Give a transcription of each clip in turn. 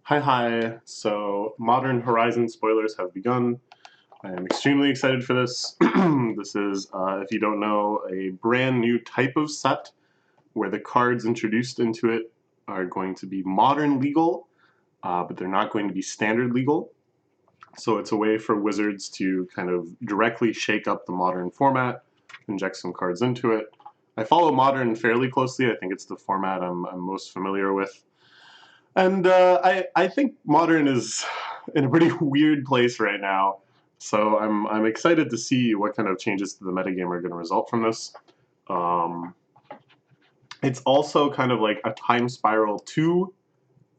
Hi. So, Modern Horizon spoilers have begun. I am extremely excited for this. This is, if you don't know, a brand new type of set where the cards introduced into it are going to be modern legal, but they're not going to be standard legal. So it's a way for Wizards to kind of directly shake up the modern format, inject some cards into it. I follow modern fairly closely. I think it's the format I'm most familiar with. And I think Modern is in a pretty weird place right now. So I'm excited to see what kind of changes to the metagame are going to result from this. Um, it's also kind of like a time spiral too,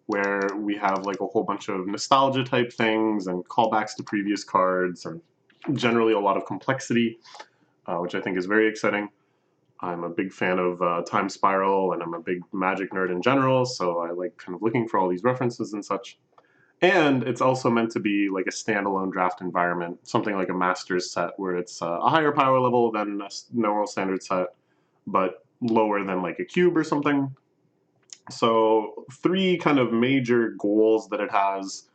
where we have like a whole bunch of nostalgia type things and callbacks to previous cards and generally a lot of complexity, which I think is very exciting. I'm a big fan of Time Spiral, and I'm a big Magic nerd in general, so I like kind of looking for all these references and such. And it's also meant to be like a standalone draft environment, something like a Masters set, where it's a higher power level than a normal standard set, but lower than like a cube or something. So three kind of major goals that it has.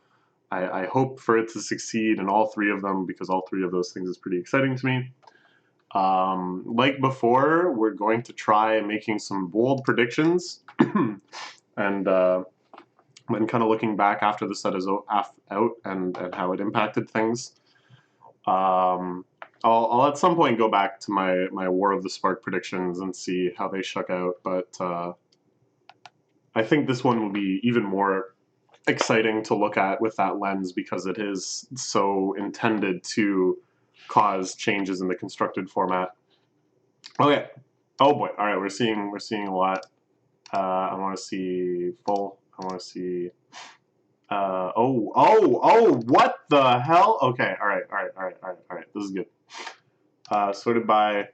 I hope for it to succeed in all three of them, because all three of those things is pretty exciting to me. Like before, we're going to try making some bold predictions, and when kind of looking back after the set is out and how it impacted things. I'll at some point go back to my War of the Spark predictions and see how they shook out, but I think this one will be even more exciting to look at with that lens because it is so intended to cause changes in the constructed format. Okay. Oh boy. All right. We're seeing a lot. I want to see full. I want to see. Oh! What the hell? Okay. All right. This is good. Sorted by.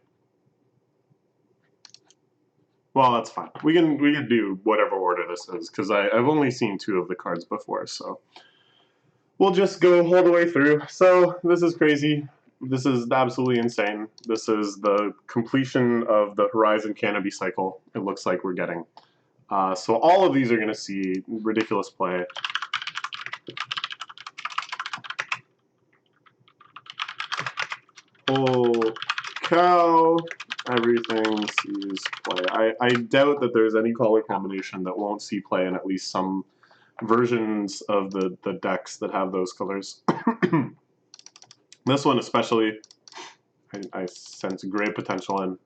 Well, that's fine. We can do whatever order this is because I've only seen two of the cards before, so we'll just go all the way through. So this is crazy. This is absolutely insane. This is the completion of the Horizon Canopy cycle. It looks like we're getting. So all of these are going to see ridiculous play. Oh cow! Everything sees play. I doubt that there's any color combination that won't see play in at least some versions of the decks that have those colors. This one especially, I sense great potential in.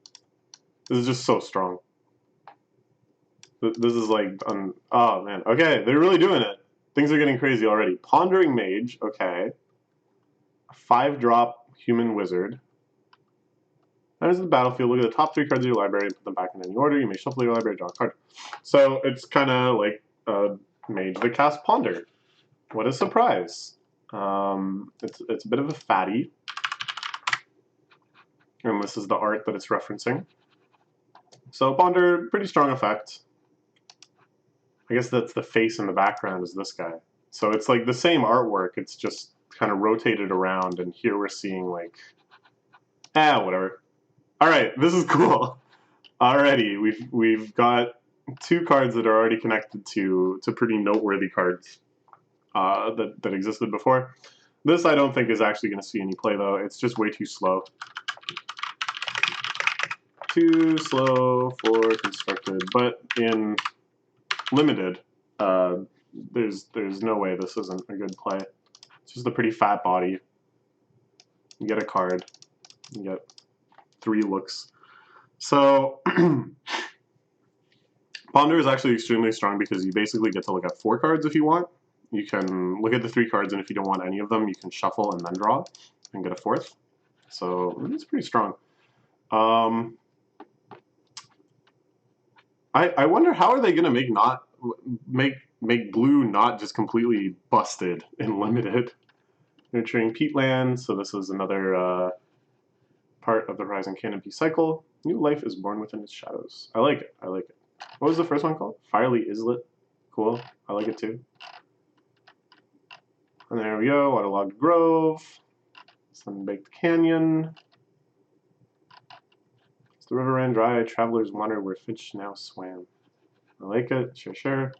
This is just so strong. This is like, oh man, okay, they're really doing it. Things are getting crazy already. Pondering Mage, okay. A 5-drop Human Wizard. Enters the battlefield, look at the top 3 cards of your library and put them back in any order. You may shuffle your library, draw a card. So it's kind of like a mage that casts Ponder. What a surprise. It's a bit of a fatty. And this is the art that it's referencing. So Ponder, pretty strong effect. I guess that's the face in the background is this guy. So it's like the same artwork, it's just kind of rotated around, and here we're seeing like, whatever. All right, this is cool. Already, we've got 2 cards that are already connected to pretty noteworthy cards that existed before. This I don't think is actually going to see any play though. It's just way too slow. Too slow for constructed, but in limited, there's no way this isn't a good play. It's just a pretty fat body. You get a card. You get 3 looks. So Ponder is actually extremely strong because you basically get to look at 4 cards if you want. You can look at the 3 cards, and if you don't want any of them, you can shuffle and then draw and get a 4th. So it's pretty strong. I wonder how are they going to make blue not just completely busted and limited. Nurturing Peatland, so this is another part of the Horizon Canopy cycle. New life is born within its shadows. I like it. What was the first one called? Firely Islet. Cool. I like it too. And there we go. Waterlogged Grove. Sun-baked Canyon. As the river ran dry, travelers wandered where fish now swam. I like it. Sure.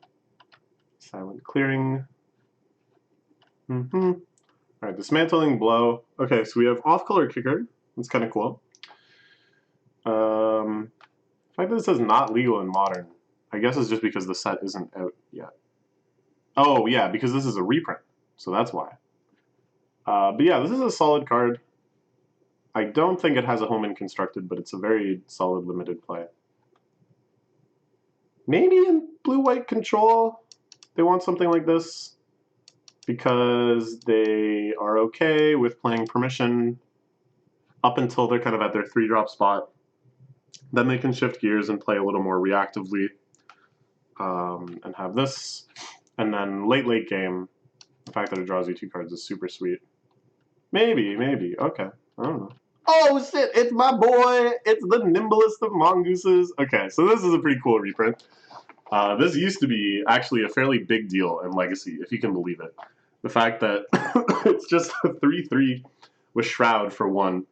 Silent Clearing. All right, Dismantling Blow. Okay, so we have Off-Color Kicker. That's kind of cool. The fact that this says not legal in Modern, I guess is just because the set isn't out yet. Oh, yeah, because this is a reprint, so that's why. But yeah, this is a solid card. I don't think it has a home in Constructed, but it's a very solid limited play. Maybe in blue-white control, they want something like this because they are okay with playing Permission up until they're kind of at their 3-drop spot. Then they can shift gears and play a little more reactively and have this. And then late game, the fact that it draws you 2 cards is super sweet. Maybe. Okay, I don't know. Oh shit, it's my boy! It's the nimblest of mongooses. Okay, so this is a pretty cool reprint. This used to be actually a fairly big deal in Legacy, if you can believe it. The fact that it's just a 3/3 with Shroud for 1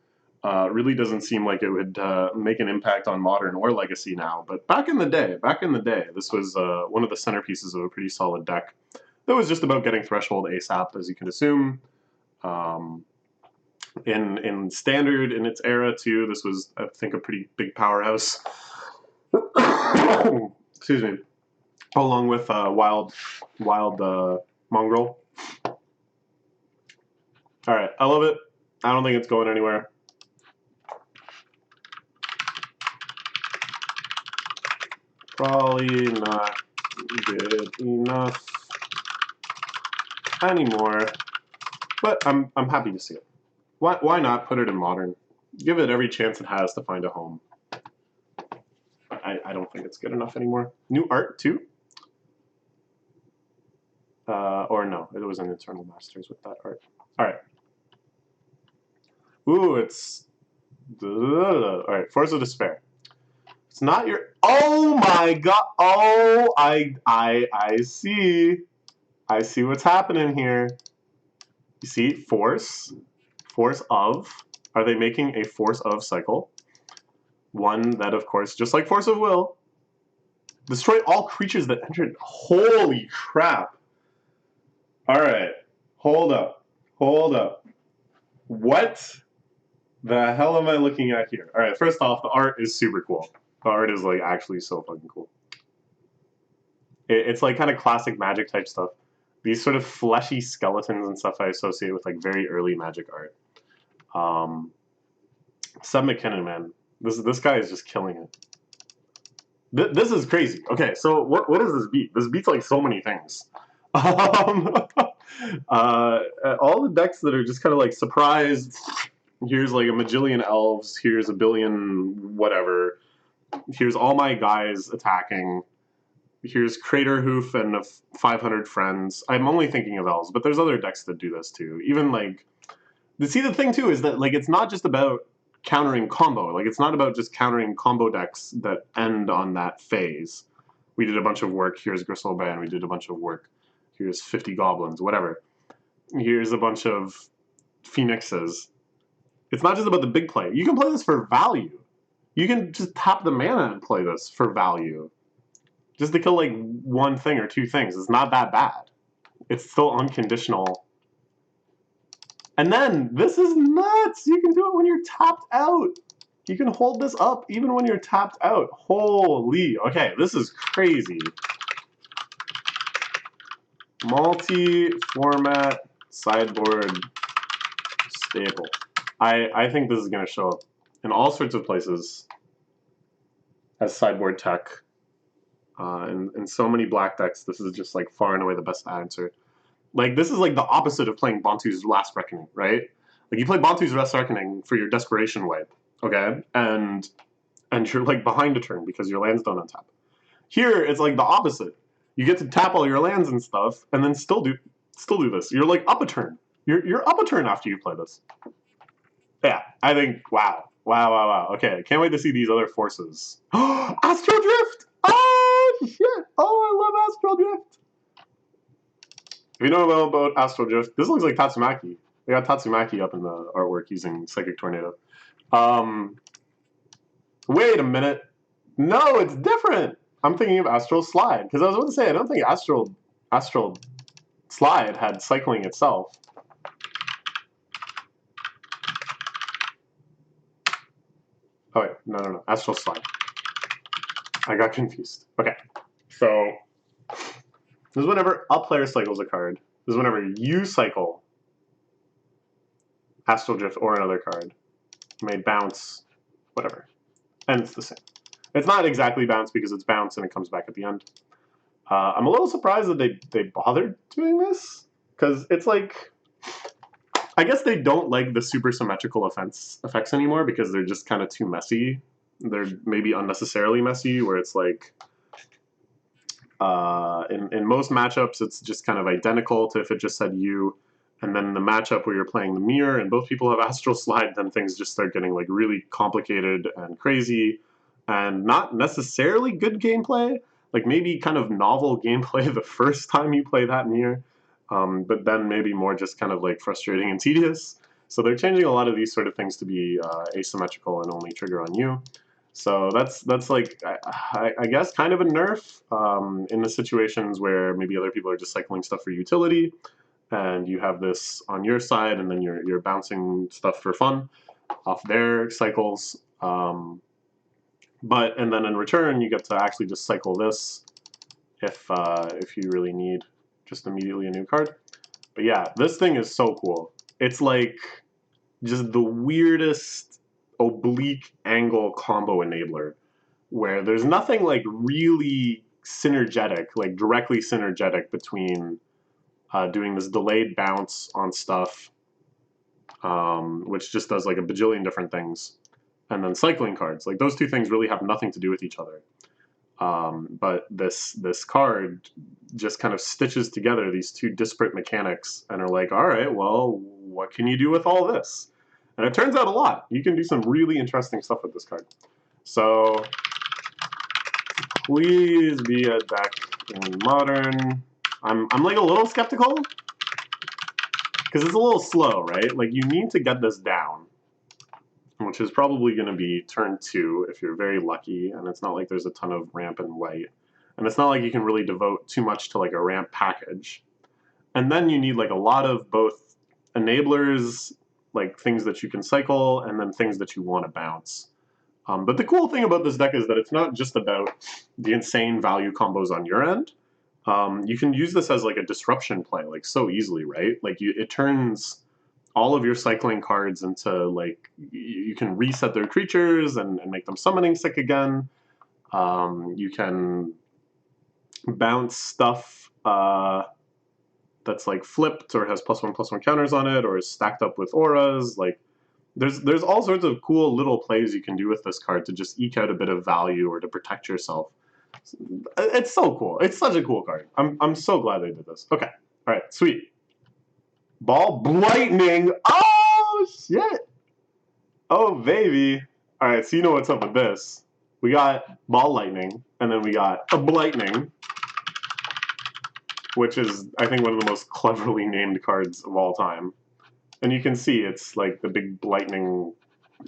really doesn't seem like it would make an impact on Modern or Legacy now. But back in the day, this was one of the centerpieces of a pretty solid deck. That was just about getting Threshold ASAP, as you can assume. In Standard, in its era too, this was, I think, a pretty big powerhouse. Excuse me. Along with Wild Mongrel. All right, I love it. I don't think it's going anywhere. Probably not good enough anymore, but I'm happy to see it. Why not put it in Modern? Give it every chance it has to find a home. I don't think it's good enough anymore. New art too? Or no, it was an Eternal Masters with that art. All right. Ooh, it's all right. Force of Despair. It's not your. Oh my god! Oh, I see. I see what's happening here. You see, force of. Are they making a force of cycle? One that, of course, just like Force of Will, destroy all creatures that entered. Holy crap! All right, hold up. What the hell am I looking at here? All right, first off, the art is super cool. The art is like actually so fucking cool. It's like kind of classic Magic type stuff. These sort of fleshy skeletons and stuff I associate with like very early Magic art. Seb McKinnon, man, this guy is just killing it. This is crazy. Okay, so what does this beat? This beats like so many things. All the decks that are just kind of like surprise. Here's like a majillion elves. Here's a billion whatever. Here's all my guys attacking. Here's Crater Hoof and 500 friends. I'm only thinking of elves, but there's other decks that do this too. Even like, see, the thing too is that like it's not just about countering combo. Like it's not about just countering combo decks that end on that phase. We did a bunch of work. Here's Gristlebrand. We did a bunch of work. Here's 50 goblins. Whatever. Here's a bunch of phoenixes. It's not just about the big play. You can play this for value. You can just tap the mana and play this for value. Just to kill like 1 thing or 2 things. It's not that bad. It's still unconditional. And then, this is nuts! You can do it when you're tapped out. You can hold this up even when you're tapped out. Holy, okay, this is crazy. Multi-format sideboard staple. I think this is going to show up in all sorts of places as sideboard tech. In so many black decks, this is just like far and away the best answer. Like this is like the opposite of playing Bantu's Last Reckoning, right? Like you play Bantu's Last Reckoning for your Desperation Wipe, okay? And you're like behind a turn because your lands don't untap. Here it's like the opposite. You get to tap all your lands and stuff, and then still do this. You're like up a turn. You're up a turn after you play this. Yeah, I think wow. Okay, can't wait to see these other forces. Astral Drift! Oh shit! Oh, I love Astral Drift. If you know about Astral Drift, this looks like Tatsumaki. They got Tatsumaki up in the artwork using Psychic Tornado. Wait a minute. No, it's different. I'm thinking of Astral Slide because I was about to say I don't think Astral slide had cycling itself. Oh wait, no. Astral slide. I got confused. Okay, so this is whenever a player cycles a card. This is whenever you cycle Astral Drift or another card. You may bounce, whatever. And it's the same. It's not exactly bounce because it's bounce and it comes back at the end. I'm a little surprised that they bothered doing this, because it's like, I guess they don't like the super symmetrical effects anymore because they're just kind of too messy. They're maybe unnecessarily messy, where it's like, in most matchups, it's just kind of identical to if it just said you, and then the matchup where you're playing the mirror and both people have Astral Slide, then things just start getting like really complicated and crazy, and not necessarily good gameplay. Like maybe kind of novel gameplay the first time you play that mirror, but then maybe more just kind of like frustrating and tedious. So they're changing a lot of these sort of things to be asymmetrical and only trigger on you. So that's like, I guess, kind of a nerf in the situations where maybe other people are just cycling stuff for utility, and you have this on your side, and then you're bouncing stuff for fun off their cycles. And then in return, you get to actually just cycle this if you really need just immediately a new card. But yeah, this thing is so cool. It's like just the weirdest oblique angle combo enabler, where there's nothing like really synergetic, like directly synergetic between doing this delayed bounce on stuff, which just does like a bajillion different things, and then cycling cards. Like those two things really have nothing to do with each other. But this card just kind of stitches together these two disparate mechanics and are like, all right, well, what can you do with all this? And it turns out a lot. You can do some really interesting stuff with this card. So please be a deck in Modern. I'm like a little skeptical because it's a little slow, right? Like you need to get this down, which is probably going to be turn 2 if you're very lucky, and it's not like there's a ton of ramp in white. And it's not like you can really devote too much to like a ramp package. And then you need like a lot of both enablers, like things that you can cycle, and then things that you want to bounce. But the cool thing about this deck is that it's not just about the insane value combos on your end. You can use this as like a disruption play, like so easily, right? Like it turns all of your cycling cards into like, you can reset their creatures and make them summoning sick again. You can bounce stuff that's like flipped or has +1/+1 counters on it, or is stacked up with auras. Like there's all sorts of cool little plays you can do with this card to just eke out a bit of value or to protect yourself. It's so cool. It's such a cool card. I'm so glad they did this. Okay. All right. Sweet. Ball Lightning. Oh, shit. Oh, baby. All right. So you know what's up with this. We got Ball Lightning, and then we got a Blightning, which is, I think, one of the most cleverly named cards of all time. And you can see it's like the big Blightning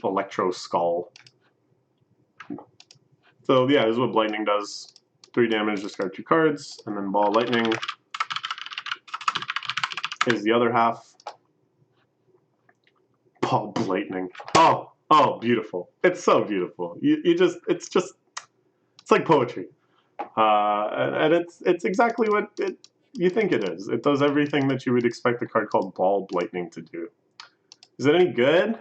Electro Skull. So yeah, this is what Blightning does. 3 damage, discard 2 cards, and then Ball Lightning is the other half. Ball Lightning. Oh, beautiful. It's so beautiful. It's like poetry. And it's exactly what you think it is. It does everything that you would expect a card called Ball Lightning to do. Is it any good?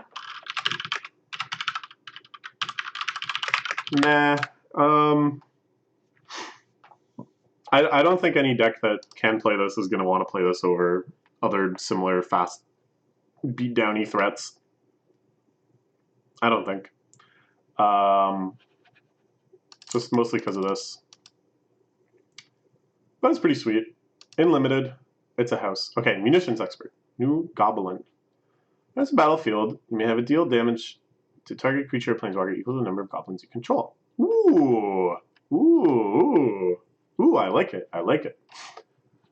Nah. I don't think any deck that can play this is going to want to play this over other similar fast beatdowny threats. I don't think. Just mostly because of this. But it's pretty sweet. In limited, it's a house. Okay, Munitions Expert. New Goblin. As a battlefield, you may have it deal damage to target creature or planeswalker equal to the number of goblins you control. Ooh. Ooh. Ooh, I like it. I like it.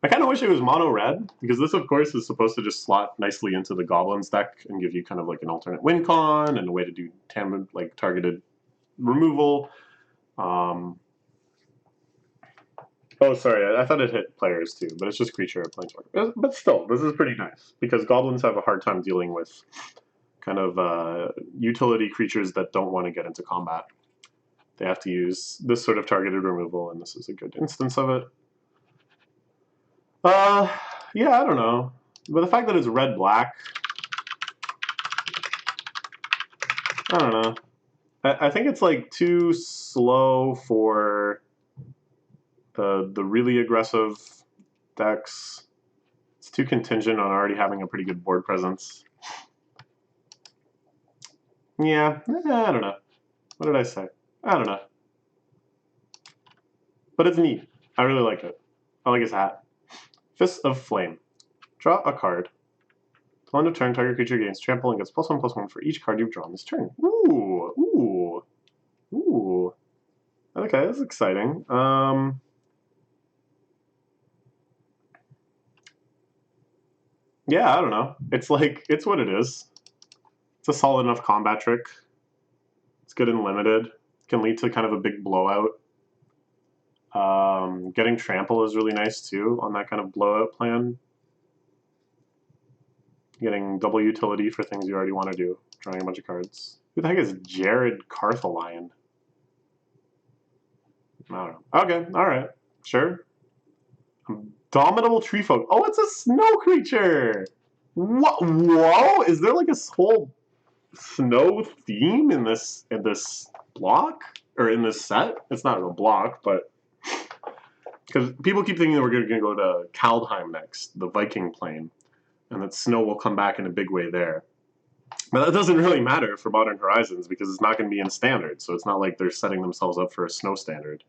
I kind of wish it was mono red, because this, of course, is supposed to just slot nicely into the Goblins deck and give you kind of like an alternate win con and a way to do like targeted removal. But Oh, sorry, I thought it hit players too, but it's just creature or planeswalker. But still, this is pretty nice, because goblins have a hard time dealing with kind of utility creatures that don't want to get into combat. They have to use this sort of targeted removal, and this is a good instance of it. Yeah, I don't know. But the fact that it's red-black, I don't know. I think it's like too slow for the really aggressive decks. It's too contingent on already having a pretty good board presence. Yeah, I don't know. What did I say? I don't know. But it's neat. I really like it. I like his hat. Fist of Flame. Draw a card. Till end of turn, target creature gains trample and gets +1/+1 for each card you've drawn this turn. Ooh, ooh, ooh. Okay, that's exciting. Yeah, I don't know. It's like, it's what it is. It's a solid enough combat trick. It's good and limited. Can lead to kind of a big blowout. Getting trample is really nice too on that kind of blowout plan. Getting double utility for things you already want to do. Drawing a bunch of cards. Who the heck is Jared Carthalion? I don't know. Okay, alright. Sure. Dominable Tree Folk. Oh, it's a snow creature! What? Whoa! Is there like a whole snow theme in this block? Or in this set? It's not a block, but... Because people keep thinking that we're going to go to Kaldheim next, the Viking plane, and that snow will come back in a big way there. But that doesn't really matter for Modern Horizons because it's not going to be in Standard, so it's not like they're setting themselves up for a snow Standard.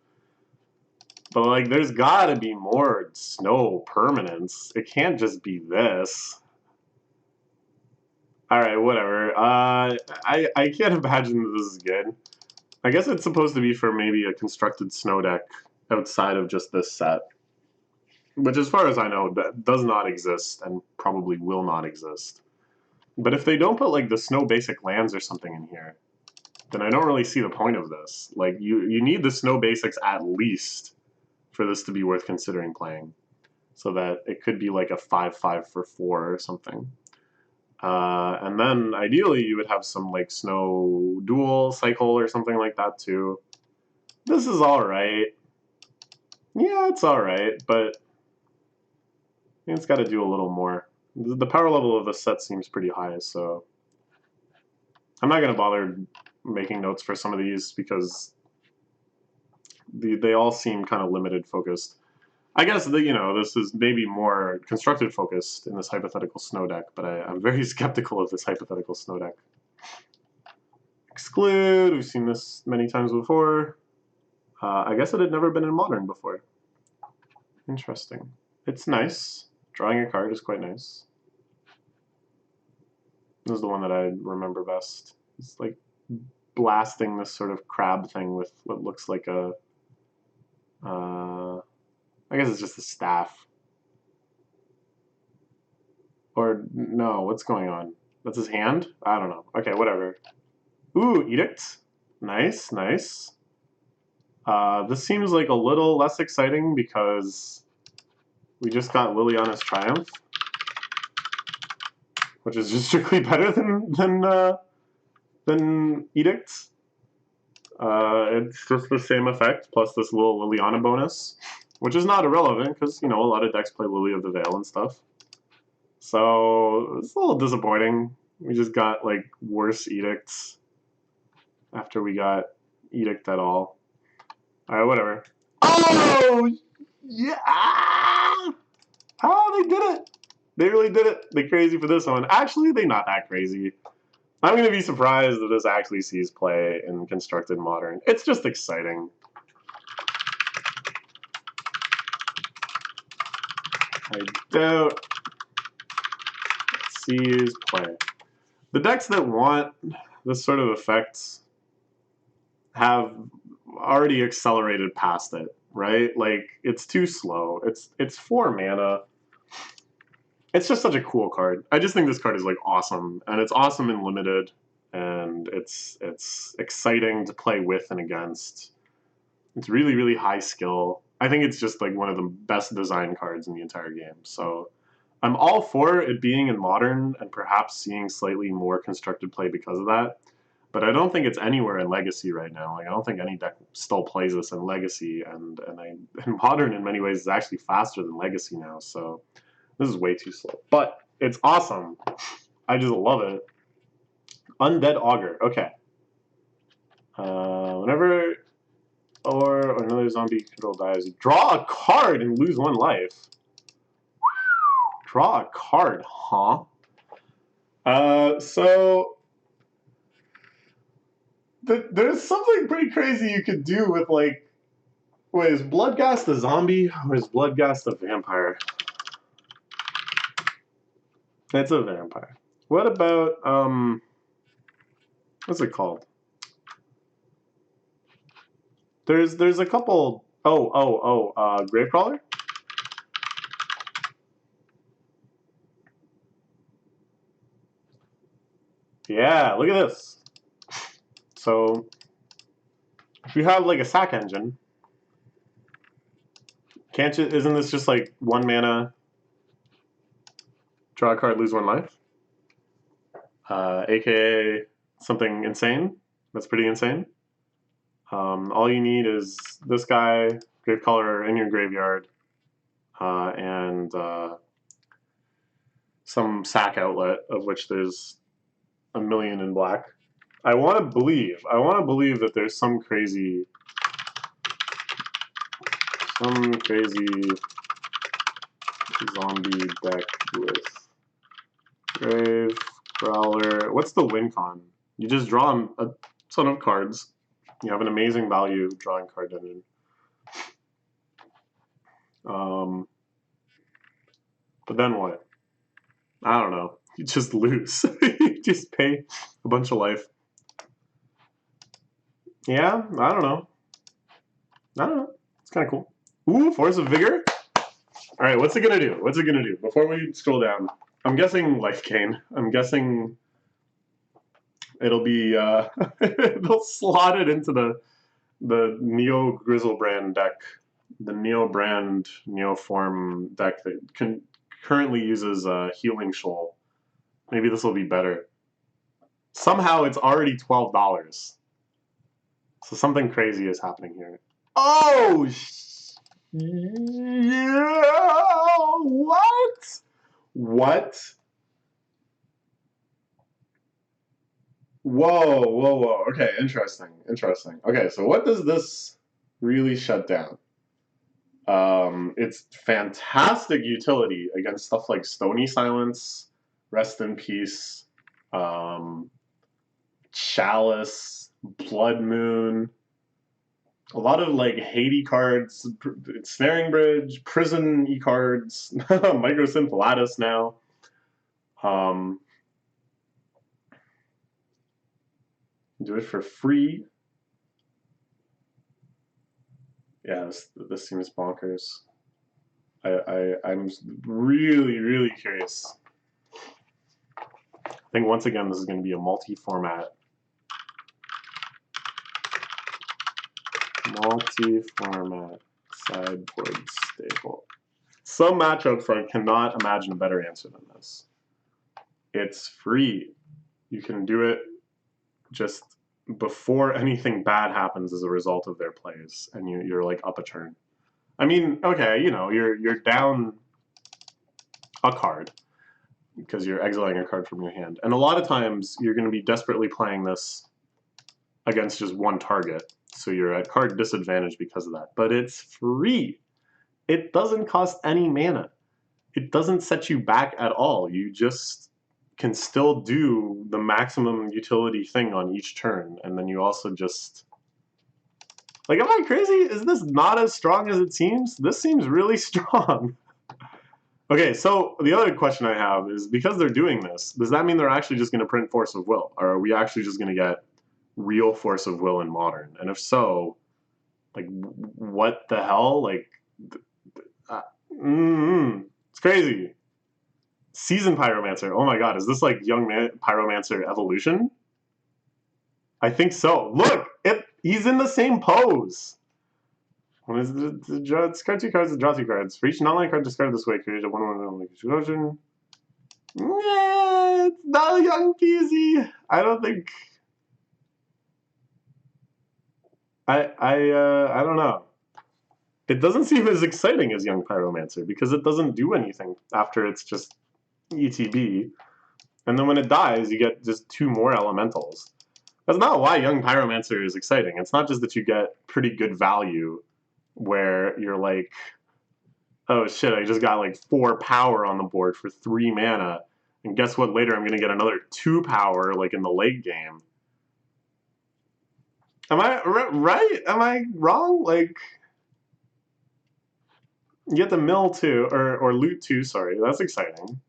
But like, there's got to be more snow permanents. It can't just be this. All right, whatever. I can't imagine that this is good. I guess it's supposed to be for maybe a constructed snow deck outside of just this set, which as far as I know does not exist and probably will not exist. But if they don't put like the snow basic lands or something in here, then I don't really see the point of this. Like you need the snow basics at least for this to be worth considering playing, so that it could be like a 5/5 for 4 or something. And then ideally you would have some like snow dual cycle or something like that too. This is all right. Yeah, it's all right, but I think it's got to do a little more. The power level of the set seems pretty high, so I'm not going to bother making notes for some of these because they all seem kind of limited focused. I guess this is maybe more constructed focused in this hypothetical snow deck, but I'm very skeptical of this hypothetical snow deck. Exclude, we've seen this many times before. I guess it had never been in Modern before. Interesting. It's nice. Drawing a card is quite nice. This is the one that I remember best. It's like blasting this sort of crab thing with what looks like a... I guess it's just a staff. Or, no, what's going on? That's his hand? I don't know. Okay, whatever. Ooh, Edict. Nice, nice. This seems like a little less exciting because we just got Lilianas Triumph, which is just strictly better than Edict. It's just the same effect plus this little Liliana bonus, which is not irrelevant because a lot of decks play Lily of the Veil and stuff. So it's a little disappointing. We just got like worse Edicts after we got Edict at all. All right, whatever. Oh yeah! Oh, they did it! They really did it. They're crazy for this one. Actually, they're not that crazy. I'm going to be surprised that this actually sees play in Constructed Modern. It's just exciting. I doubt it sees play. The decks that want this sort of effect have already accelerated past it, right? Like, it's too slow. It's 4 mana. It's just such a cool card. I just think this card is like awesome, and it's awesome and limited, and it's exciting to play with and against. It's really, really high skill. I think it's just like one of the best design cards in the entire game. So I'm all for it being in Modern and perhaps seeing slightly more constructed play because of that. But I don't think it's anywhere in Legacy right now. Like I don't think any deck still plays this in Legacy, and Modern in many ways is actually faster than Legacy now. So this is way too slow. But it's awesome. I just love it. Undead Augur. Okay. Whenever or another zombie control dies, draw a card and lose 1 life. Draw a card, huh? So there's something pretty crazy you could do with like, wait, is Bloodghast a zombie or is Bloodghast a vampire? It's a vampire. What about what's it called? There's a couple. Gravecrawler. Yeah, look at this. So if you have like a sack engine, can't you? Isn't this just like 1 mana? Draw a card, lose 1 life. AKA something insane. That's pretty insane. All you need is this guy, Gravecaller in your graveyard, and some sack outlet, of which there's a million in black. I want to believe that there's some crazy zombie deck with Gravecrawler. What's the win con? You just draw a ton of cards. You have an amazing value drawing Cardan. But then what? I don't know. You just lose. You just pay a bunch of life. Yeah, I don't know. It's kind of cool. Ooh, Force of Vigor. All right, what's it gonna do? What's it gonna do? Before we scroll down, I'm guessing Life Gain. I'm guessing it'll be they'll slot it into the Neo Grizzlebrand deck, the Neoform deck that currently uses Healing Shoal. Maybe this will be better. Somehow it's already $12. So something crazy is happening here. Oh, yeah! What? What? Whoa. Okay, interesting. Okay, so what does this really shut down? It's fantastic utility against stuff like Stony Silence, Rest in Peace, Chalice, Blood Moon, a lot of like Haiti cards, Snaring Bridge, Prison e-cards, Microsynth Lattice now. Do it for free. Yeah, this seems bonkers. I'm really curious. I think once again this is going to be a multi-format sideboard staple. Some matchups I cannot imagine a better answer than this. It's free. You can do it just before anything bad happens as a result of their plays, and you're like up a turn. I mean, okay, you know, you're down a card because you're exiling a card from your hand, and a lot of times you're going to be desperately playing this against just one target, so you're at card disadvantage because of that. But it's free. It doesn't cost any mana. It doesn't set you back at all. You just can still do the maximum utility thing on each turn, and then you also just... Like, am I crazy? Is this not as strong as it seems? This seems really strong. Okay, so the other question I have is, because they're doing this, does that mean they're actually just going to print Force of Will? Or are we actually just going to get real Force of Will in Modern? And if so, like, what the hell? Like, it's crazy. Seasoned Pyromancer. Oh my god, is this like Young Pyromancer Evolution? I think so. Look, he's in the same pose. When is discard 2 cards and draw 2 cards. For each non-land card discarded this way, create a 1/1 explosion. Yeah, it's not young peasy. I don't think. I don't know. It doesn't seem as exciting as Young Pyromancer because it doesn't do anything after it's just ETB. And then when it dies, you get just 2 more elementals. That's not why Young Pyromancer is exciting. It's not just that you get pretty good value where you're like, oh shit, I just got like 4 power on the board for 3 mana. And guess what? Later I'm going to get another 2 power like in the late game. Am I right? Am I wrong? Like, you get the mill too, or loot too, sorry. That's exciting.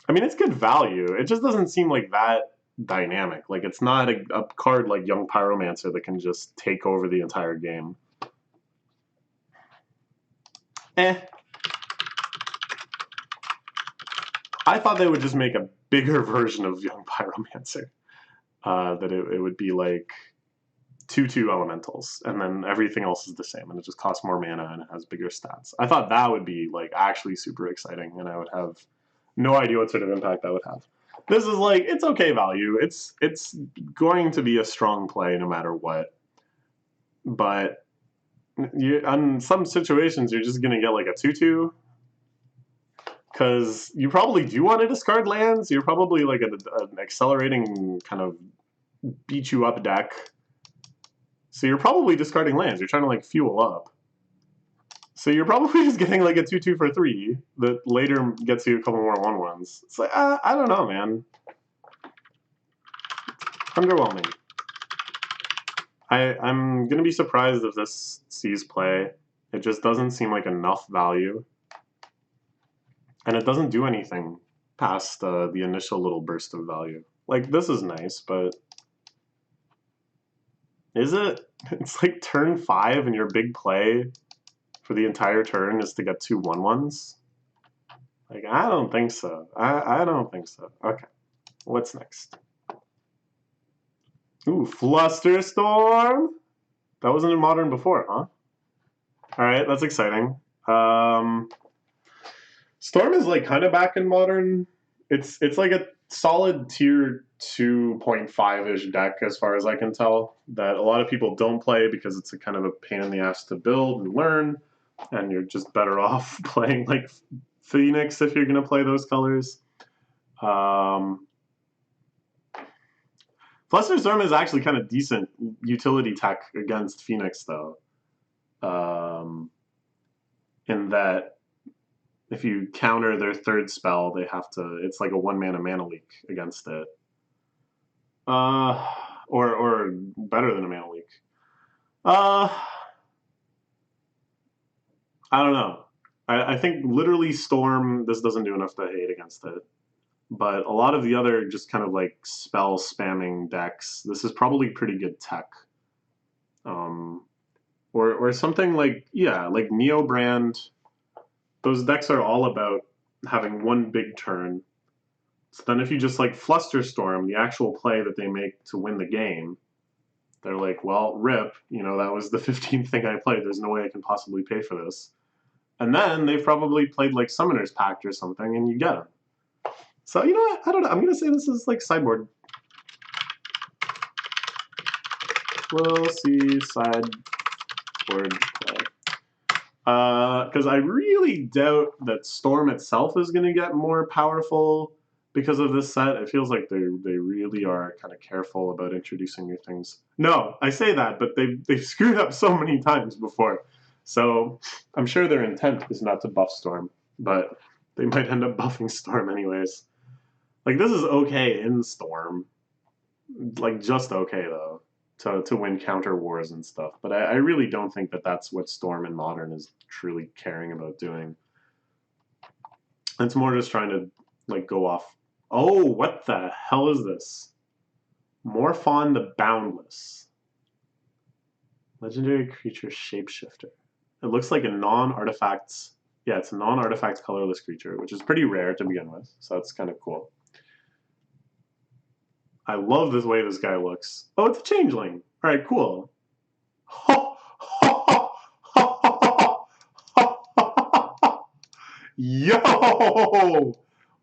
I mean, it's good value. It just doesn't seem like that dynamic. Like, it's not a card like Young Pyromancer that can just take over the entire game. I thought they would just make a bigger version of Young Pyromancer. That it would be like 2/2 elementals, and then everything else is the same, and it just costs more mana and it has bigger stats. I thought that would be like actually super exciting, and I would have no idea what sort of impact that would have. This is like, it's okay value. It's going to be a strong play no matter what. But on some situations, you're just going to get like a 2/2. Because you probably do want to discard lands. You're probably like an accelerating kind of beat you up deck. So you're probably discarding lands. You're trying to like fuel up. So you're probably just getting like a 2/2 for 3 that later gets you a couple more 1/1s. It's like, I don't know, man. Underwhelming. I'm going to be surprised if this sees play. It just doesn't seem like enough value. And it doesn't do anything past the initial little burst of value. Like, this is nice, but is it? It's like turn 5 and your big play for the entire turn is to get 2 1/1s? Like, I don't think so. I don't think so. Okay, what's next? Ooh, Flusterstorm? That wasn't in Modern before, huh? Alright, that's exciting. Storm is like kind of back in Modern. It's like a solid tier 2.5-ish deck as far as I can tell, that a lot of people don't play because it's a kind of a pain in the ass to build and learn, and you're just better off playing like Phoenix if you're going to play those colors. Flusterstorm is actually kind of decent utility tech against Phoenix, though. In that if you counter their 3rd spell, they have to, it's like a 1 mana leak against it. Or better than a mana leak. I don't know. I think literally Storm, this doesn't do enough to hate against it. But a lot of the other just kind of like spell spamming decks, this is probably pretty good tech. Or something like, yeah, like Neo Brand. Those decks are all about having one big turn. So then if you just like Flusterstorm, the actual play that they make to win the game, they're like, well, rip, you know, that was the 15th thing I played. There's no way I can possibly pay for this. And then they've probably played like Summoner's Pact or something, and you get them. So, you know what? I don't know. I'm going to say this is like sideboard. We'll see sideboard play. Because I really doubt that Storm itself is going to get more powerful because of this set. It feels like they really are kind of careful about introducing new things. No, I say that, but they've screwed up so many times before. So I'm sure their intent is not to buff Storm, but they might end up buffing Storm anyways. Like, this is okay in Storm. Like, just okay, though, to win counter wars and stuff. But I really don't think that that's what Storm in Modern is truly caring about doing. It's more just trying to, like, go off. Oh, what the hell is this? Morphon the Boundless. Legendary creature shapeshifter. It looks like a non-artifact. Yeah, it's a non-artifact colorless creature, which is pretty rare to begin with. So that's kind of cool. I love this way this guy looks. Oh, it's a changeling. All right, cool. Yo!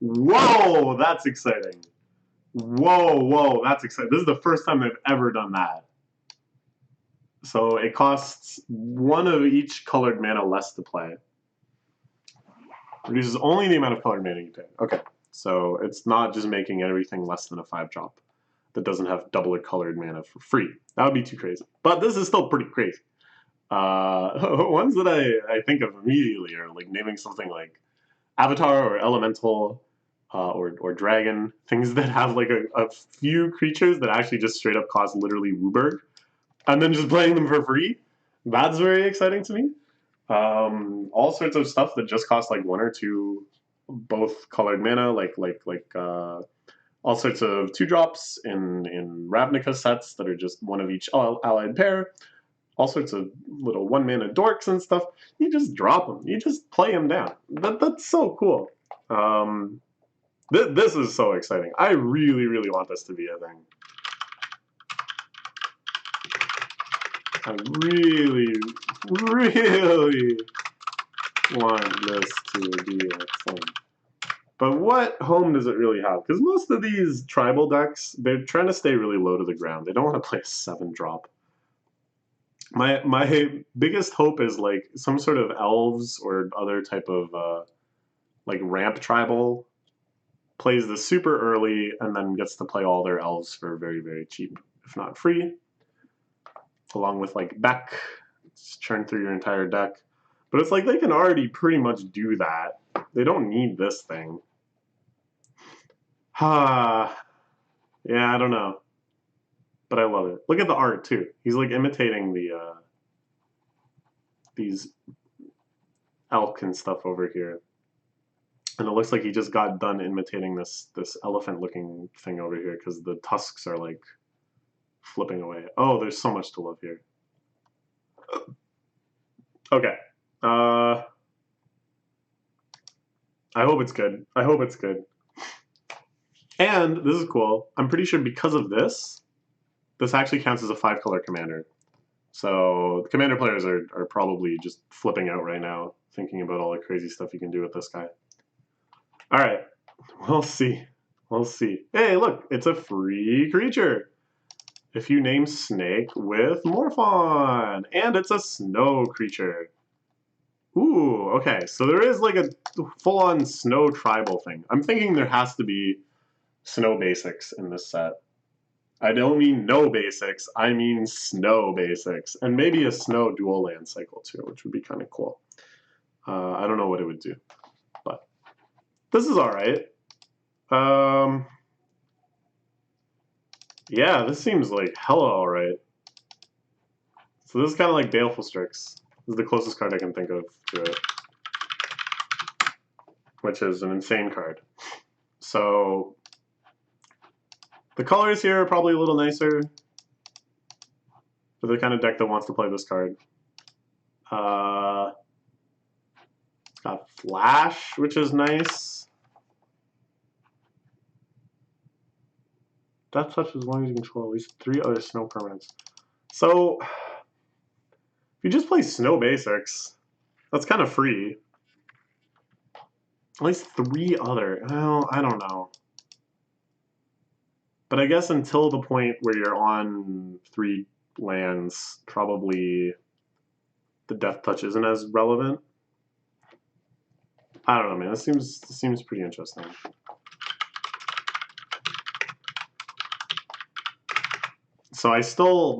Whoa, that's exciting. Whoa, that's exciting. This is the first time they've ever done that. So it costs 1 of each colored mana less to play. Reduces only the amount of colored mana you pay. Okay, so it's not just making everything less than a 5-drop that doesn't have double colored mana for free. That would be too crazy. But this is still pretty crazy. Ones that I think of immediately are like naming something like Avatar or Elemental or Dragon. Things that have like a few creatures that actually just straight up cost literally Wooburg. And then just playing them for free. That's very exciting to me. All sorts of stuff that just cost like 1 or 2 both colored mana, like all sorts of 2-drops in Ravnica sets that are just 1 of each allied pair. All sorts of little 1-mana dorks and stuff. You just drop them. You just play them down. That's so cool. This is so exciting. I really, really want this to be a thing. I really, really want this to be a thing. But what home does it really have? Because most of these tribal decks, they're trying to stay really low to the ground. They don't want to play a 7-drop. My biggest hope is like some sort of elves or other type of like ramp tribal plays this super early and then gets to play all their elves for very, very cheap, if not free. Along with like Beck, just churn through your entire deck. But it's like they can already pretty much do that. They don't need this thing. Yeah, I don't know. But I love it. Look at the art too. He's like imitating the these elk and stuff over here. And it looks like he just got done imitating this elephant looking thing over here because the tusks are like flipping away. Oh, there's so much to love here. Okay. I hope it's good. I hope it's good. And this is cool. I'm pretty sure because of this, this actually counts as a 5-color commander. So the commander players are probably just flipping out right now, thinking about all the crazy stuff you can do with this guy. All right. We'll see. We'll see. Hey, look, it's a free creature. If you name Snake with Morphon, and it's a snow creature. Ooh, okay, so there is like a full-on snow tribal thing. I'm thinking there has to be snow basics in this set. I don't mean no basics, I mean snow basics. And maybe a snow dual land cycle too, which would be kind of cool. I don't know what it would do, but this is all right. Yeah, this seems like hella all right. So this is kind of like Baleful Strix. This is the closest card I can think of to it, which is an insane card. So the colors here are probably a little nicer for the kind of deck that wants to play this card. It's got Flash, which is nice. Death Touch as long as you control at least 3 other snow permanents. So if you just play snow basics, that's kind of free. At least 3 other. Well, I don't know. But I guess until the point where you're on 3 lands, probably the Death Touch isn't as relevant. I don't know, man. This seems pretty interesting. So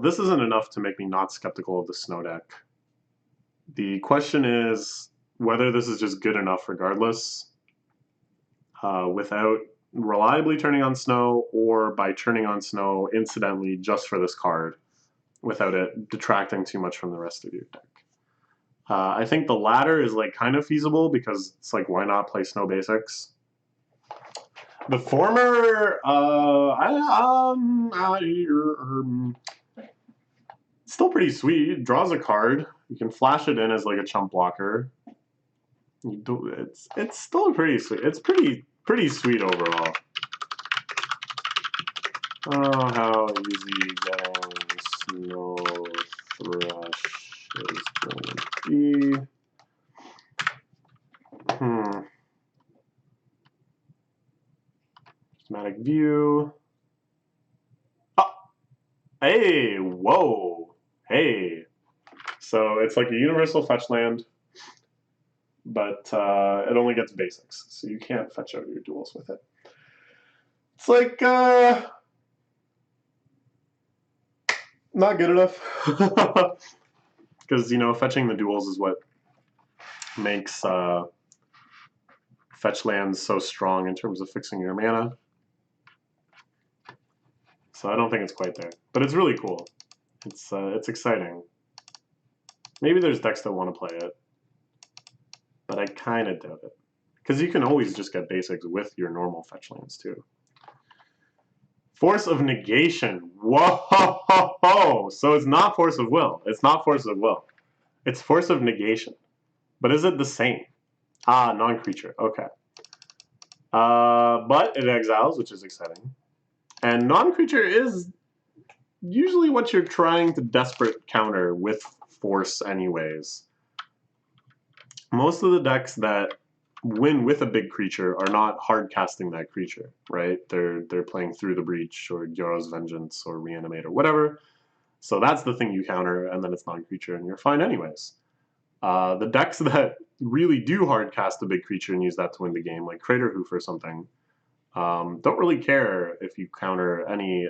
this isn't enough to make me not skeptical of the snow deck. The question is whether this is just good enough regardless, without reliably turning on snow, or by turning on snow incidentally just for this card, without it detracting too much from the rest of your deck. I think the latter is like kind of feasible because it's like, why not play snow basics? The former, still pretty sweet. It draws a card. You can flash it in as like a chump blocker. It's still pretty sweet. It's pretty sweet overall. Oh, how easy getting Snow Thrush is going to be. Schematic view. Oh! Hey! Whoa! Hey! So it's like a universal fetch land, but it only gets basics, so you can't fetch out your duels with it. It's like, not good enough. Because, you know, fetching the duels is what makes fetch lands so strong in terms of fixing your mana. So I don't think it's quite there. But it's really cool. It's exciting. Maybe there's decks that want to play it. But I kind of doubt it. Because you can always just get basics with your normal fetch lands too. Force of negation. Whoa! So it's not force of will. It's not force of will. It's force of negation. But is it the same? Ah, non-creature. Okay. But it exiles, which is exciting. And non-creature is usually what you're trying to desperate counter with force anyways. Most of the decks that win with a big creature are not hard casting that creature, right? They're playing Through the Breach or Gyoro's Vengeance or Reanimate or whatever. So that's the thing you counter, and then it's non-creature, and you're fine anyways. The decks that really do hard cast a big creature and use that to win the game, like Crater Hoof or something, don't really care if you counter any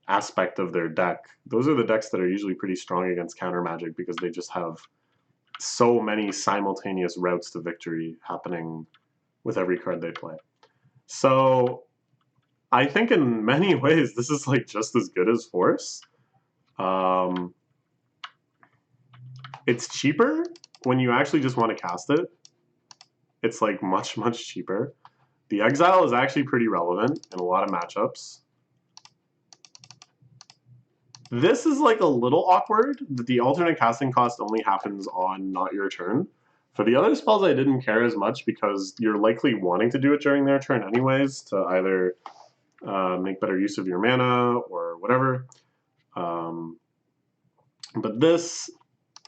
aspect of their deck. Those are the decks that are usually pretty strong against counter magic because they just have so many simultaneous routes to victory happening with every card they play. So I think in many ways this is like just as good as Force. It's cheaper when you actually just want to cast it. It's like much, much cheaper. The exile is actually pretty relevant in a lot of matchups. This is like a little awkward that the alternate casting cost only happens on not your turn. For the other spells, I didn't care as much because you're likely wanting to do it during their turn anyways to either make better use of your mana or whatever. But this,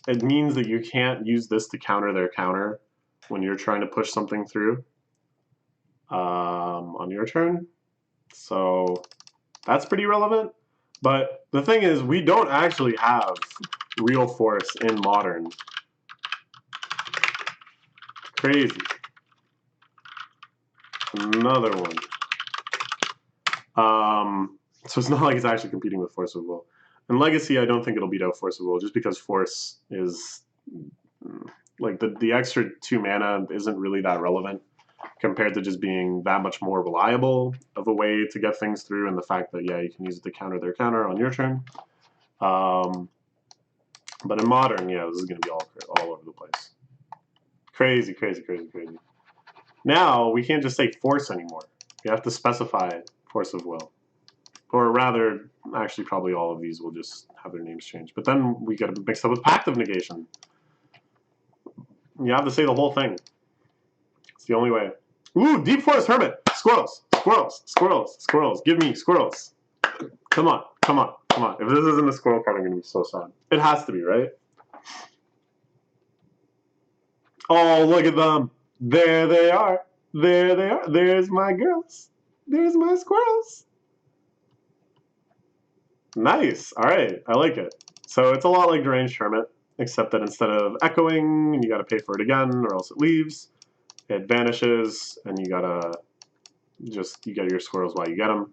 it means that you can't use this to counter their counter when you're trying to push something through on your turn. So that's pretty relevant. But the thing is, we don't actually have real force in Modern. Crazy. Another one. So it's not like it's actually competing with Force of Will. In Legacy, I don't think it'll beat out Force of Will, just because Force is like the extra 2 mana isn't really that relevant compared to just being that much more reliable of a way to get things through, and the fact that, yeah, you can use it to counter their counter on your turn. But in Modern, yeah, this is going to be all over the place. Crazy, crazy, crazy, crazy. Now, we can't just say Force anymore. We have to specify Force of Will. Or rather, actually, probably all of these will just have their names changed. But then we get mixed up with Pact of Negation. You have to say the whole thing. It's the only way. Ooh, Deep Forest Hermit. Squirrels, squirrels, squirrels, squirrels. Give me squirrels. Come on, come on, come on. If this isn't a squirrel card, I'm going to be so sad. It has to be, right? Oh, look at them. There they are. There they are. There's my girls. There's my squirrels. Nice. All right. I like it. So it's a lot like Deranged Hermit, except that instead of echoing, you got to pay for it again, or else it leaves. It vanishes, and you gotta you get your squirrels while you get them.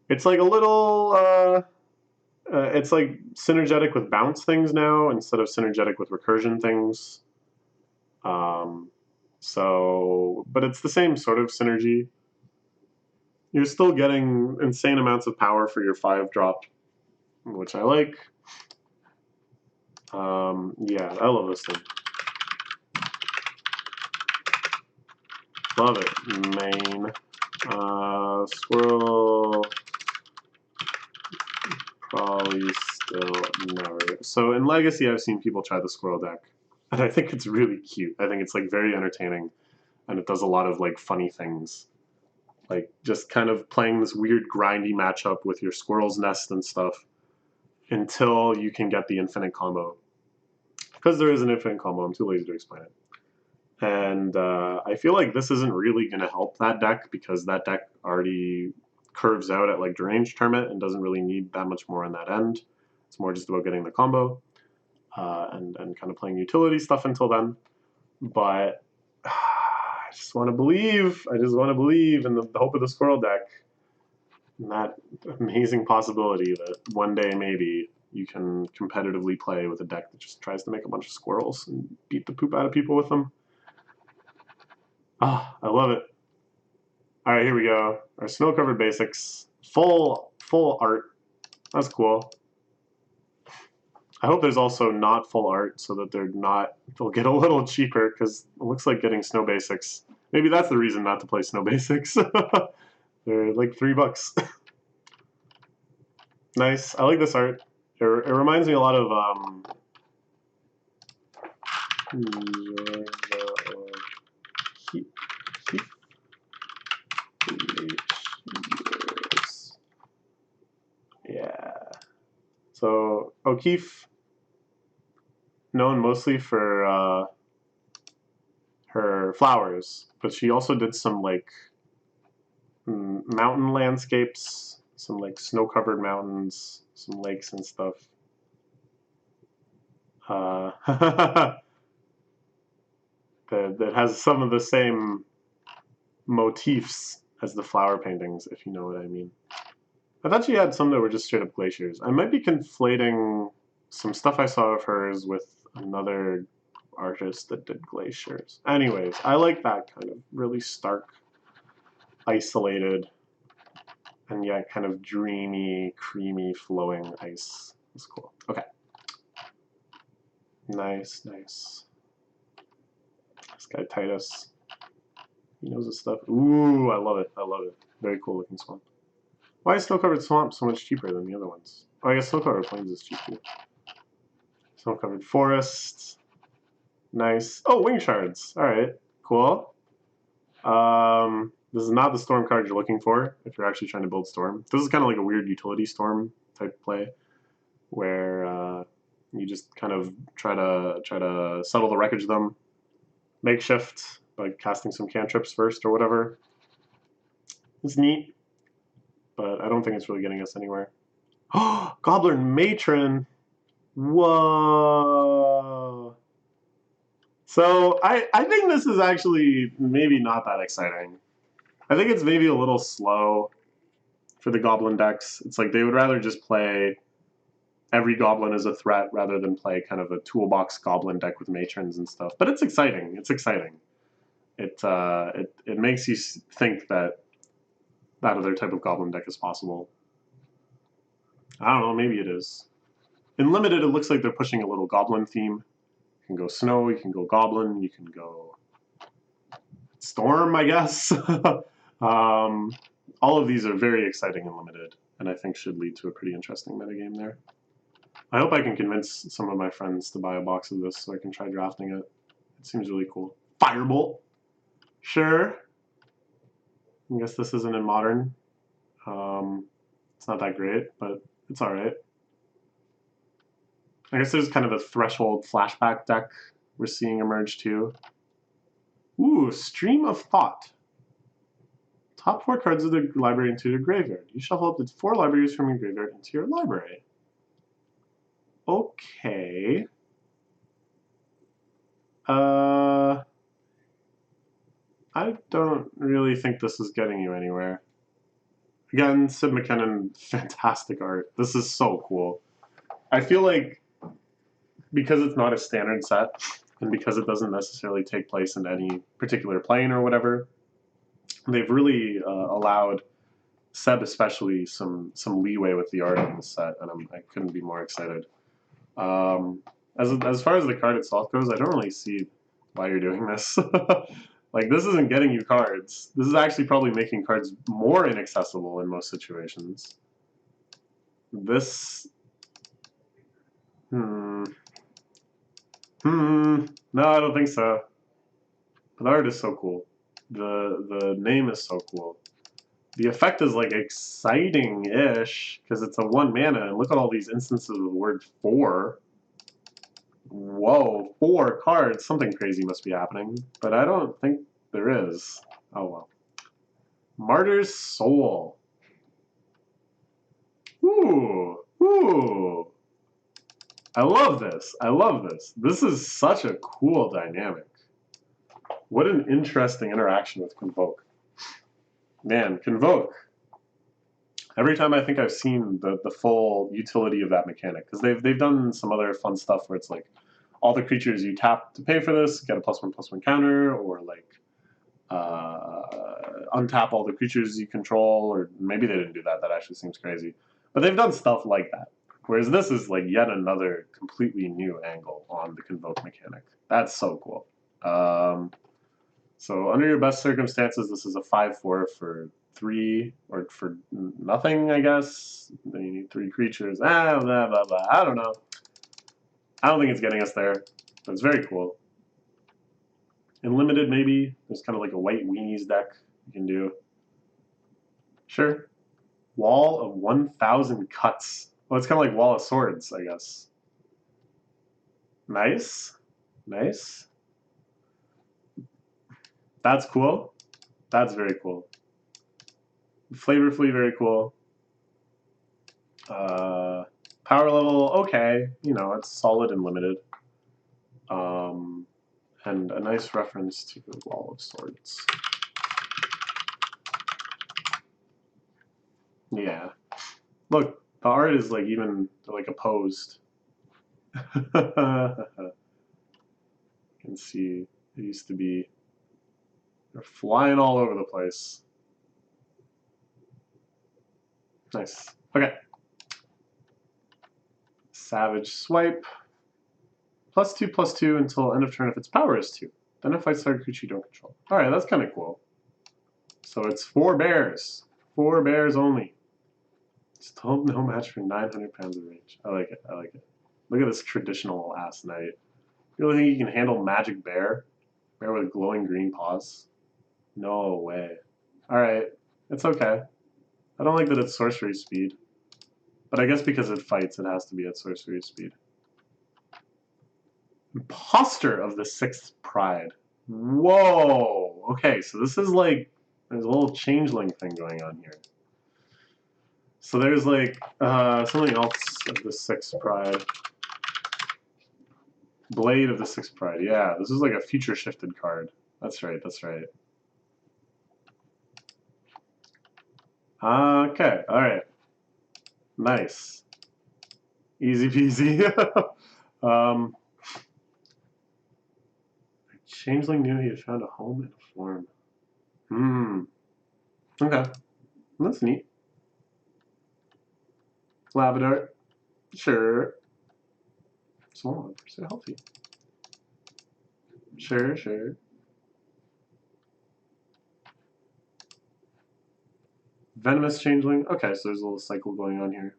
It's like a little. It's like synergetic with bounce things now instead of synergetic with recursion things. But it's the same sort of synergy. You're still getting insane amounts of power for your 5-drop, which I like. Yeah, I love this thing. Love it. Main. Squirrel. Probably still never. So in Legacy, I've seen people try the Squirrel deck. And I think it's really cute. I think it's like very entertaining. And it does a lot of like funny things. Like just kind of playing this weird grindy matchup with your Squirrel's Nest and stuff until you can get the infinite combo. Because there is an infinite combo, I'm too lazy to explain it. And I feel like this isn't really going to help that deck because that deck already curves out at like deranged Termit and doesn't really need that much more on that end. It's more just about getting the combo and kind of playing utility stuff until then. But I just want to believe. I just want to believe in the hope of the Squirrel deck. And that amazing possibility that one day maybe you can competitively play with a deck that just tries to make a bunch of squirrels and beat the poop out of people with them. Ah, I love it. All right, here we go. Our snow-covered basics, full art. That's cool. I hope there's also not full art so that they'll get a little cheaper because it looks like getting snow basics. Maybe that's the reason not to play snow basics. They're like $3. Nice. I like this art. It reminds me a lot of yeah. So O'Keefe, known mostly for her flowers, but she also did some like mountain landscapes, some like snow-covered mountains, some lakes and stuff. That has some of the same motifs as the flower paintings, if you know what I mean. I thought she had some that were just straight up glaciers. I might be conflating some stuff I saw of hers with another artist that did glaciers. Anyways, I like that kind of really stark, isolated, and yet kind of dreamy, creamy, flowing ice. It's cool. Okay. Nice, nice. This guy Titus. He knows his stuff. Ooh, I love it. I love it. Very cool looking swamp. Why is Snow-Covered Swamp so much cheaper than the other ones? Oh, I guess Snow-Covered Plains is cheap too. Snow-Covered Forest. Nice. Oh, Wing Shards. Alright, cool. This is not the Storm card you're looking for if you're actually trying to build Storm. This is kind of like a weird utility Storm type play where you just kind of try to settle the wreckage of them, makeshift by casting some cantrips first or whatever. It's neat, but I don't think it's really getting us anywhere. Oh, Goblin Matron! Whoa! So I think this is actually maybe not that exciting. I think it's maybe a little slow for the Goblin decks. It's like they would rather just play every Goblin as a threat rather than play kind of a toolbox Goblin deck with matrons and stuff. But it's exciting. It's exciting. It makes you think that that other type of Goblin deck is possible. I don't know. Maybe it is. In Limited, it looks like they're pushing a little Goblin theme. You can go Snow, you can go Goblin, you can go Storm, I guess. All of these are very exciting in Limited, and I think should lead to a pretty interesting metagame there. I hope I can convince some of my friends to buy a box of this so I can try drafting it. It seems really cool. Firebolt! Sure. I guess this isn't in Modern. It's not that great, but it's alright. I guess there's kind of a Threshold flashback deck we're seeing emerge too. Ooh, Stream of Thought. Top 4 cards of the library into your graveyard. You shuffle up to 4 libraries from your graveyard into your library. Okay. I don't really think this is getting you anywhere. Again, Sid McKinnon, fantastic art. This is so cool. I feel like because it's not a standard set, and because it doesn't necessarily take place in any particular plane or whatever, they've really allowed Seb especially some leeway with the art in the set, and I couldn't be more excited. As far as the card itself goes, I don't really see why you're doing this. Like, this isn't getting you cards. This is actually probably making cards more inaccessible in most situations. This... No, I don't think so. But the art is so cool. The name is so cool. The effect is, like, exciting-ish, because it's a 1 mana, and look at all these instances of the word 4. Whoa, 4 cards. Something crazy must be happening, but I don't think there is. Oh well. Martyr's Soul. Ooh, ooh. I love this. I love this. This is such a cool dynamic. What an interesting interaction with Convoke. Man, Convoke. Every time I think I've seen the full utility of that mechanic, because they've done some other fun stuff where it's like all the creatures you tap to pay for this get a +1/+1 counter, or like untap all the creatures you control, or maybe they didn't do that. That actually seems crazy. But they've done stuff like that. Whereas this is like yet another completely new angle on the Convoke mechanic. That's so cool. So under your best circumstances, this is a 5/4 for 3, or for nothing, I guess. Then you need 3 creatures. Blah, blah, blah. I don't know. I don't think it's getting us there, but it's very cool. In limited, maybe there's kind of like a white weenies deck you can do. Sure. Wall of 1,000 cuts. Well, it's kind of like Wallace Swords, I guess. Nice. Nice. That's cool. That's very cool. Flavorfully very cool. Power level, okay. You know, it's solid and limited. And a nice reference to the Wall of Swords. Yeah. Look, the art is like even like opposed. You can see it used to be. They're flying all over the place. Nice. Okay. Savage Swipe. +2/+2 until end of turn if its power is 2. Then it fights target creature you don't control. Alright, that's kind of cool. So it's 4 bears. 4 bears only. Still no match for 900 pounds of range. I like it. I like it. Look at this traditional ass knight. You really think you can handle Magic Bear? Bear with glowing green paws? No way. Alright. It's okay. I don't like that it's sorcery speed. But I guess because it fights, it has to be at sorcery speed. Imposter of the 6th Pride. Whoa! Okay, so this is like, there's a little changeling thing going on here. So there's like something else of the 6th Pride. Blade of the 6th Pride. Yeah, this is like a future shifted card. That's right, that's right. Okay, alright. Nice. Easy peasy. Changeling knew he had found a home and a form. Okay. That's neat. Labrador. Sure. Small, so healthy. Sure, sure. Venomous Changeling. Okay, so there's a little cycle going on here.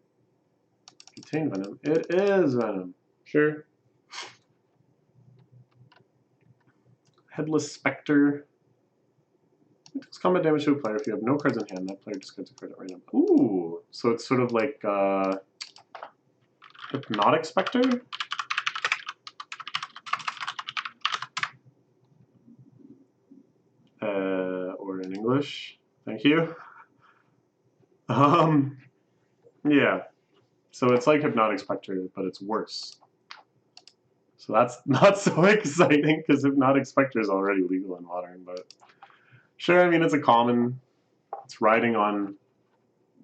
Contain Venom. It is Venom. Sure. Headless Spectre. It does combat damage to a player if you have no cards in hand. That player discards a card at random. Ooh, so it's sort of like Hypnotic Spectre? Or in English. Thank you. Yeah. So it's like Hypnotic Spectre, but it's worse. So that's not so exciting because Hypnotic Spectre is already legal in Modern, but sure, I mean, it's a common. It's riding on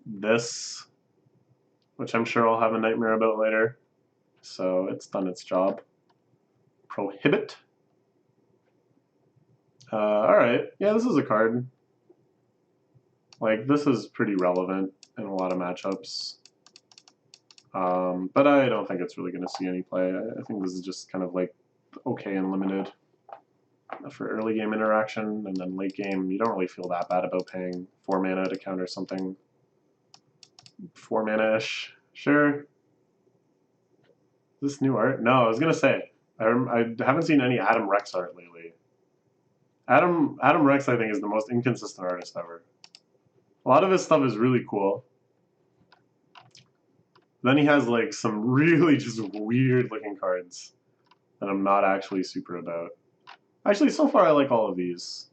this, which I'm sure I'll have a nightmare about later. So it's done its job. Prohibit. Alright, yeah, this is a card. Like, this is pretty relevant in a lot of matchups. But I don't think it's really going to see any play. I think this is just kind of like okay and limited for early game interaction, and then late game you don't really feel that bad about paying 4 mana to counter something 4 mana-ish. Sure. Is this new art? No, I was going to say, I haven't seen any Adam Rex art lately. Adam Rex, I think, is the most inconsistent artist ever. A lot of his stuff is really cool. Then he has like some really just weird looking cards. that I'm not actually super about. Actually, so far I like all of these.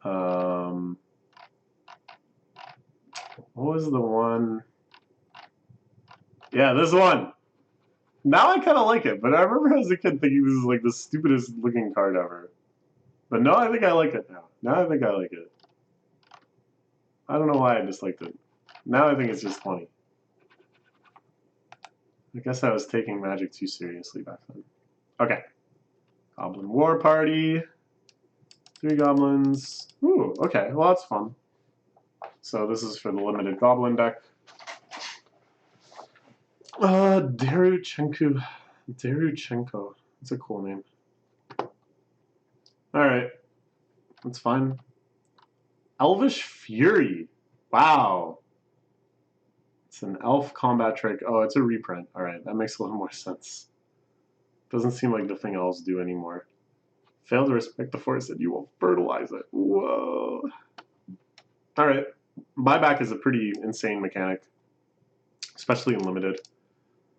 What was the one? Yeah, this one. Now I kind of like it, but I remember as a kid thinking this is like the stupidest looking card ever. But no, I think I like it now. Now I think I like it. I don't know why I disliked it. Now I think it's just funny. I guess I was taking Magic too seriously back then. Okay. Goblin War Party. 3 goblins. Ooh, okay. Well, that's fun. So this is for the limited goblin deck. Daruchenko. Daruchenko. That's a cool name. Alright. That's fine. Elvish Fury. Wow. It's an elf combat trick. Oh, it's a reprint. Alright, that makes a little more sense. Doesn't seem like the thing elves do anymore. Fail to respect the forest and you will fertilize it. Whoa. Alright. Buyback is a pretty insane mechanic. Especially in limited.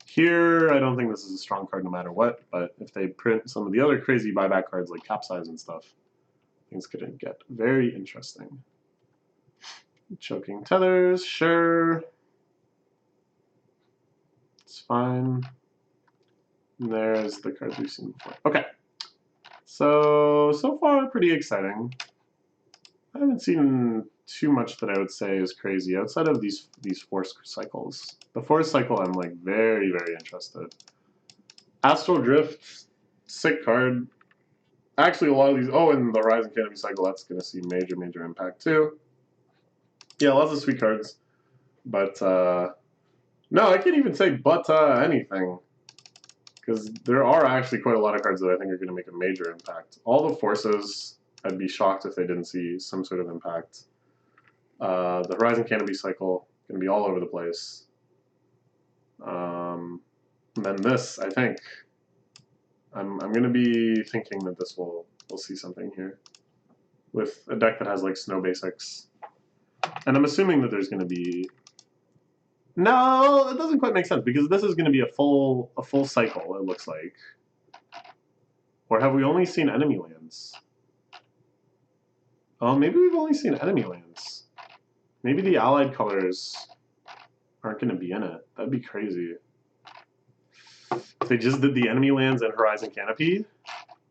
Here, I don't think this is a strong card no matter what, but if they print some of the other crazy buyback cards like Capsize and stuff, things could get very interesting. Choking Tethers, sure. It's fine. And there's the cards we've seen before. Okay. So far pretty exciting. I haven't seen too much that I would say is crazy outside of these force cycles. The force cycle I'm like very, very interested. Astral Drift, sick card. Actually a lot of these, oh, and the Horizon Canopy cycle, that's gonna see major, major impact too. Yeah, lots of sweet cards. But no, I can't even say but anything. Because there are actually quite a lot of cards that I think are going to make a major impact. All the forces, I'd be shocked if they didn't see some sort of impact. The Horizon Canopy cycle, going to be all over the place. And then this, I think. I'm going to be thinking that this we'll see something here. With a deck that has like snow basics. And I'm assuming that there's going to be... No, it doesn't quite make sense because this is going to be a full cycle. It looks like, or have we only seen enemy lands? Oh, maybe we've only seen enemy lands. Maybe the allied colors aren't going to be in it. That'd be crazy. If they just did the enemy lands and Horizon Canopy,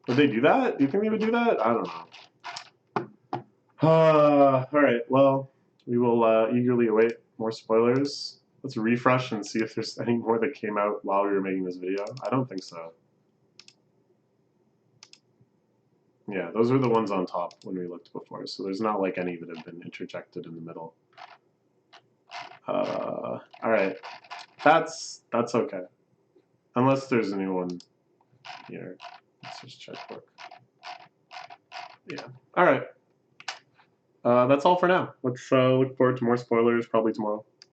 would they do that? Do you think they would do that? I don't know. All right. Well, we will eagerly await more spoilers. Let's refresh and see if there's any more that came out while we were making this video. I don't think so. Yeah, those were the ones on top when we looked before, so there's not like any that have been interjected in the middle. Alright. That's okay. Unless there's a new one here. Let's just check book. Yeah. Alright. That's all for now. Let's look forward to more spoilers probably tomorrow.